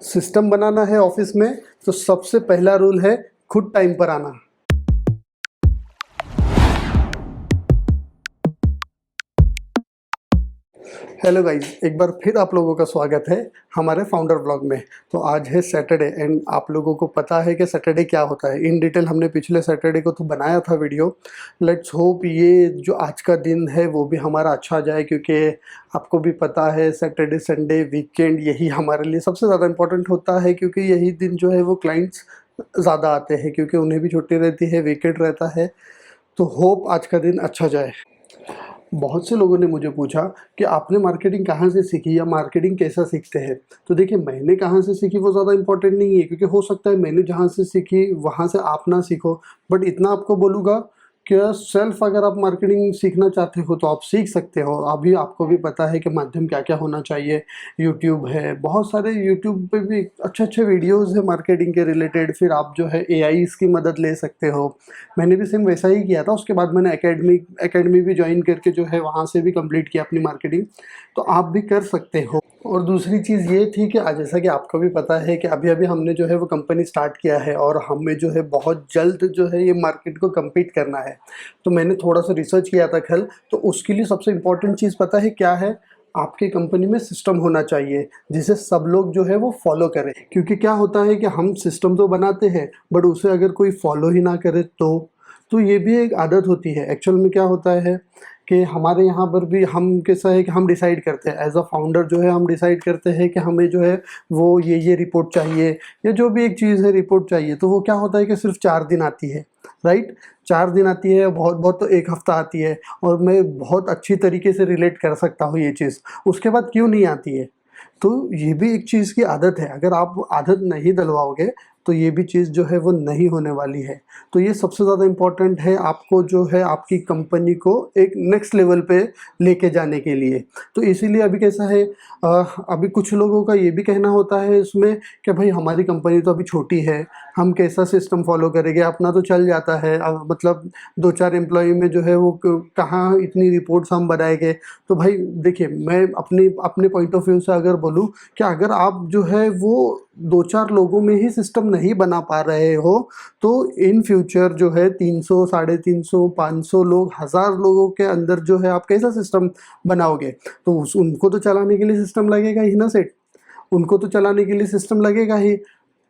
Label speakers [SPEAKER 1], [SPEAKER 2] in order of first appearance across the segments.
[SPEAKER 1] System बनाना है office में तो सबसे पहला रूल है खुद टाइम पर आना। हेलो गाइज, एक बार फिर आप लोगों का स्वागत है हमारे फाउंडर व्लॉग में। तो आज है सैटरडे एंड आप लोगों को पता है कि सैटरडे क्या होता है। इन डिटेल हमने पिछले सैटरडे को तो बनाया था वीडियो। लेट्स होप ये जो आज का दिन है वो भी हमारा अच्छा जाए, क्योंकि आपको भी पता है सैटरडे संडे वीकेंड यही हमारे लिए सबसे ज़्यादा इम्पोर्टेंट होता है, क्योंकि यही दिन जो है वो क्लाइंट्स ज़्यादा आते हैं, क्योंकि उन्हें भी छुट्टी रहती है, वीकेंड रहता है। तो होप आज का दिन अच्छा जाए। बहुत से लोगों ने मुझे पूछा कि आपने मार्केटिंग कहाँ से सीखी या मार्केटिंग कैसा सीखते हैं। तो देखिए, मैंने कहाँ से सीखी वो ज़्यादा इंपॉर्टेंट नहीं है, क्योंकि हो सकता है मैंने जहाँ से सीखी वहाँ से आप ना सीखो। बट इतना आपको बोलूँगा कि सेल्फ अगर आप मार्केटिंग सीखना चाहते हो तो आप सीख सकते हो। अभी आपको भी पता है कि माध्यम क्या क्या होना चाहिए। यूट्यूब है, बहुत सारे यूट्यूब पे भी अच्छे अच्छे वीडियोज़ है मार्केटिंग के रिलेटेड। फिर आप जो है एआईज़ की मदद ले सकते हो। मैंने भी सेम वैसा ही किया था। उसके बाद मैंने एकेडमी भी ज्वाइन करके जो है वहाँ से भी कंप्लीट किया अपनी मार्केटिंग। तो आप भी कर सकते हो। और दूसरी चीज़ ये थी कि जैसा कि आपको भी पता है कि अभी अभी हमने जो है वो कंपनी स्टार्ट किया है और हमें जो है बहुत जल्द जो है ये मार्केट को कम्पीट करना है। तो मैंने थोड़ा सा रिसर्च किया था कल। तो उसके लिए सबसे इम्पोर्टेंट चीज़ पता है क्या है? आपकी कंपनी में सिस्टम होना चाहिए जिसे सब लोग जो है वो फॉलो करें। क्योंकि क्या होता है कि हम सिस्टम तो बनाते हैं बट उसे अगर कोई फॉलो ही ना करे तो ये भी एक आदत होती है। एक्चुअल में क्या होता है कि हमारे यहाँ पर भी हम कैसा है कि हम डिसाइड करते हैं एज अ फाउंडर, जो है हम डिसाइड करते हैं कि हमें जो है वो ये रिपोर्ट चाहिए या जो भी एक चीज़ है रिपोर्ट चाहिए। तो वो क्या होता है कि सिर्फ 4 दिन आती है, राइट। 4 दिन आती है, बहुत बहुत तो 1 हफ्ता आती है। और मैं बहुत अच्छी तरीके से रिलेट कर सकता हूँ ये चीज़। उसके बाद क्यों नहीं आती है? तो ये भी एक चीज़ की आदत है। अगर आप आदत नहीं डलवाओगे तो ये भी चीज़ जो है वो नहीं होने वाली है। तो ये सबसे ज़्यादा इम्पोर्टेंट है आपको जो है आपकी कंपनी को एक नेक्स्ट लेवल पे लेके जाने के लिए। तो इसीलिए अभी कैसा है, अभी कुछ लोगों का ये भी कहना होता है इसमें कि भाई हमारी कंपनी तो अभी छोटी है, हम कैसा सिस्टम फॉलो करेंगे, अपना तो चल जाता है। मतलब 2-4 एम्प्लॉई में जो है वो कहाँ इतनी रिपोर्ट्स हम बनाएंगे। तो भाई देखिए, मैं अपने पॉइंट ऑफ व्यू से अगर बोलूँ कि अगर आप जो है वो 2-4 लोगों में ही सिस्टम नहीं बना पा रहे हो तो इन फ्यूचर जो है 300, 350, 500 लोग, 1000 लोगों के अंदर जो है आप कैसा सिस्टम बनाओगे? तो उनको तो चलाने के लिए सिस्टम लगेगा ही ना सेठ, उनको तो चलाने के लिए सिस्टम लगेगा ही।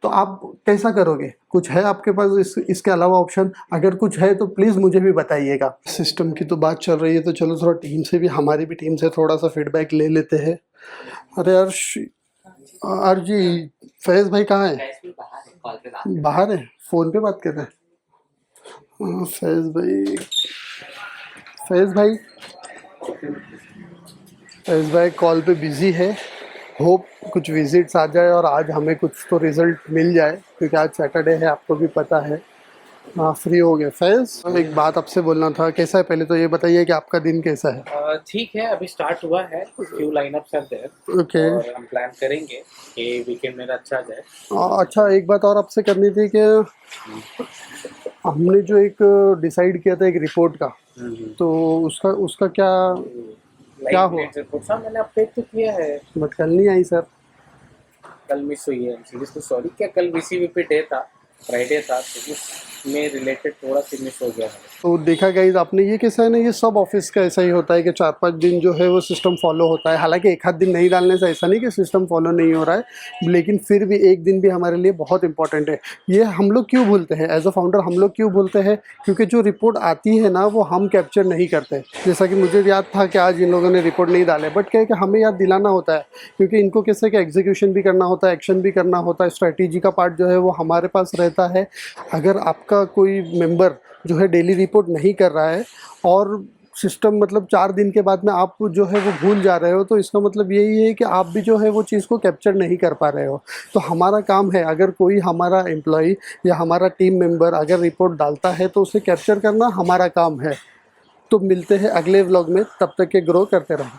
[SPEAKER 1] तो आप कैसा करोगे? कुछ है आपके पास इसके अलावा ऑप्शन? अगर कुछ है तो प्लीज़ मुझे भी बताइएगा। सिस्टम की तो बात चल रही है तो चलो थोड़ा टीम से भी, हमारी भी टीम से थोड़ा सा फीडबैक ले लेते हैं। अरे अर्जी, फैज़ भाई कहाँ है? बाहर है, फ़ोन पे बात कर रहे हैं। हाँ, फैज़ भाई कॉल पे बिज़ी है। होप कुछ विजिट्स आ जाए और आज हमें कुछ तो रिज़ल्ट मिल जाए, क्योंकि आज सैटरडे है, आपको भी पता है। हाँ, फ्री हो गए। फैज़, एक बात आपसे बोलना था। कैसा है, पहले तो ये बताइए कि आपका दिन कैसा है?
[SPEAKER 2] ठीक है, अभी स्टार्ट हुआ है, few lineups are there
[SPEAKER 1] okay.
[SPEAKER 2] और हम प्लान करेंगे कि वीकेंड मेरा अच्छा जाए।
[SPEAKER 1] अच्छा, एक बात और आपसे करनी थी कि हमने जो एक डिसाइड किया था एक रिपोर्ट का, तो उसका उसका क्या क्या
[SPEAKER 2] लाइव
[SPEAKER 1] हुआ?
[SPEAKER 2] रिपोर्ट हाँ मैंने अपडेट तो किया है।
[SPEAKER 1] बट कल नहीं आई सर।
[SPEAKER 2] कल मिस हुई है, सीरियसली सॉरी। क्या कल वीसीवीपी डे था, फ्राइडे था, तो उसमें रिलेटेड थोड़ा सी मिस हो गया है।
[SPEAKER 1] तो देखा गाइज आपने, ये कैसा है ना, ये सब ऑफिस का ऐसा ही होता है कि 4-5 दिन जो है वो सिस्टम फॉलो होता है। हालांकि एक आध दिन नहीं डालने से ऐसा नहीं कि सिस्टम फॉलो नहीं हो रहा है, लेकिन फिर भी एक दिन भी हमारे लिए बहुत इंपॉर्टेंट है। ये हम लोग क्यों भूलते हैं एज अ फाउंडर? हम लोग क्यों भूलते हैं? क्योंकि जो रिपोर्ट आती है ना वो हम कैप्चर नहीं करते। जैसा कि मुझे याद था कि आज इन लोगों ने रिपोर्ट नहीं डाले, बट क्या है कि हमें याद दिलाना होता है, क्योंकि इनको कैसे कि एग्जीक्यूशन भी करना होता है, एक्शन भी करना होता है, स्ट्रैटेजी का पार्ट जो है वो हमारे पास रहता है। अगर आपका कोई मेंबर जो है डेली रिपोर्ट नहीं कर रहा है और सिस्टम मतलब 4 दिन के बाद में आप जो है वो भूल जा रहे हो, तो इसका मतलब यही है कि आप भी जो है वो चीज़ को कैप्चर नहीं कर पा रहे हो। तो हमारा काम है, अगर कोई हमारा एम्प्लॉय या हमारा टीम मेंबर अगर रिपोर्ट डालता है तो उसे कैप्चर करना हमारा काम है। तो मिलते हैं अगले व्लॉग में, तब तक के ग्रो करते रहो।